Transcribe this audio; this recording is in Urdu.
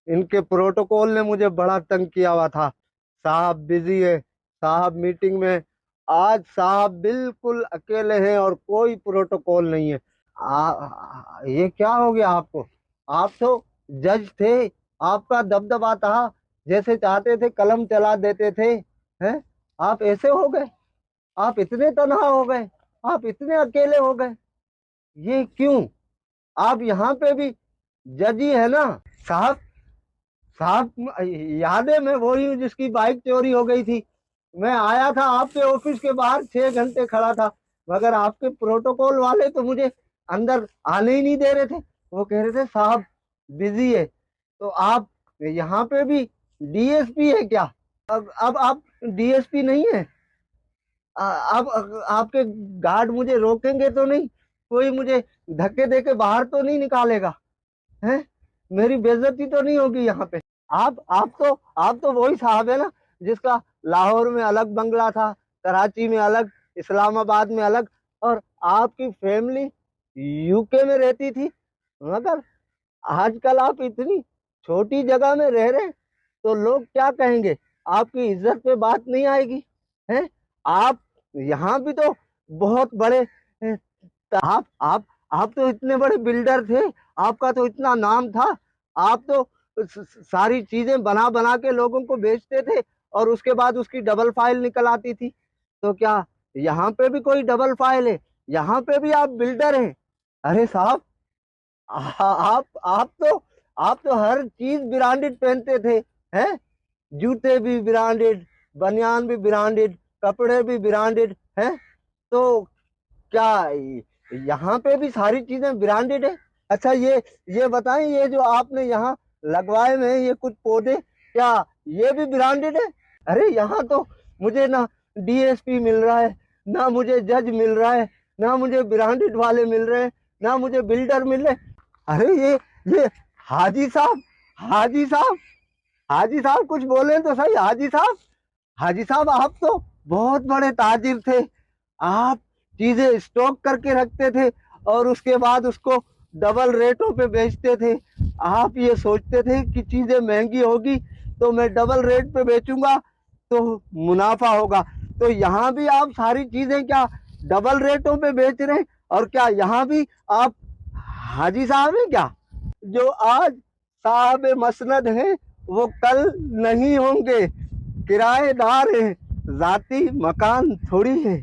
ان کے پروٹوکول نے مجھے بڑا تنگ کیا ہوا تھا. صاحب بزی ہے, صاحب میٹنگ میں. آج صاحب بالکل اکیلے ہیں اور کوئی پروٹوکول نہیں ہے. یہ کیا ہو گیا آپ کو؟ آپ تو جج تھے, آپ کا دبدبا تھا, جیسے چاہتے تھے قلم چلا دیتے تھے. ہیں آپ ایسے ہو گئے؟ آپ اتنے تنہا ہو گئے, آپ اتنے اکیلے ہو گئے. یہ کیوں؟ آپ یہاں پہ بھی جج ہی ہے نا صاحب. صاحب یاد ہے میں وہی ہوں جس کی بائک چوری ہو گئی تھی. میں آیا تھا آپ کے آفس کے باہر 6 گھنٹے کھڑا تھا, مگر آپ کے پروٹوکول والے تو مجھے اندر آنے ہی نہیں دے رہے تھے. وہ کہہ رہے تھے صاحب بزی ہے. تو آپ یہاں پہ بھی ڈی ایس پی ہے کیا؟ اب آپ ڈی ایس پی نہیں ہے؟ اب آپ کے گارڈ مجھے روکیں گے تو نہیں؟ کوئی مجھے دھکے دے کے باہر تو نہیں نکالے گا؟ ہیں میری بے عزتی تو نہیں ہوگی یہاں پہ؟ آپ تو وہی صاحب ہے نا جس کا لاہور میں الگ بنگلہ تھا, کراچی میں الگ, اسلام آباد میں الگ, اور آپ کی فیملی یو کے میں رہتی تھی. مگر آج کل آپ اتنی چھوٹی جگہ میں رہ رہے, تو لوگ کیا کہیں گے؟ آپ کی عزت پہ بات نہیں آئے گی؟ ہیں آپ یہاں بھی تو بہت بڑے, آپ تو اتنے بڑے بلڈر تھے, آپ کا تو اتنا نام تھا. آپ تو ساری چیزیں بنا بنا کے لوگوں کو بیچتے تھے, اور اس کے بعد اس کی ڈبل فائل نکل آتی تھی. تو کیا یہاں پہ بھی کوئی ڈبل فائل ہے؟ یہاں پہ بھی آپ بلڈر ہیں؟ ارے صاحب آپ تو ہر چیز برانڈڈ پہنتے تھے. ہیں جوتے بھی برانڈڈ, بنیان بھی برانڈڈ, کپڑے بھی برانڈڈ ہیں. تو کیا یہاں پہ بھی ساری چیزیں برانڈڈ ہے؟ اچھا یہ بتائیں, یہ جو آپ نے یہاں لگوائے میں یہ کچھ پودے, کیا یہ بھی برانڈڈ ہے؟ ارے یہاں تو مجھے نہ ڈی ایس پی مل رہا ہے, نہ مجھے جج مل رہا ہے, نہ مجھے برانڈڈ والے مل رہے ہیں, نہ مجھے بلڈر مل رہے. ارے یہ حاجی صاحب, حاجی صاحب, حاجی صاحب کچھ بولیں تو صحیح. حاجی صاحب, حاجی صاحب آپ تو بہت بڑے تاجر تھے. آپ چیزیں اسٹاک کر کے رکھتے تھے اور اس کے بعد اس کو ڈبل ریٹوں پہ بیچتے تھے. آپ یہ سوچتے تھے کہ چیزیں مہنگی ہوگی تو میں ڈبل ریٹ پہ بیچوں گا تو منافع ہوگا. تو یہاں بھی آپ ساری چیزیں کیا ڈبل ریٹوں پہ بیچ رہے ہیں؟ اور کیا یہاں بھی آپ حاجی صاحب ہیں کیا؟ جو آج صاحب مسند ہیں وہ کل نہیں ہوں گے. کرایہ دار ہیں, ذاتی مکان تھوڑی ہے.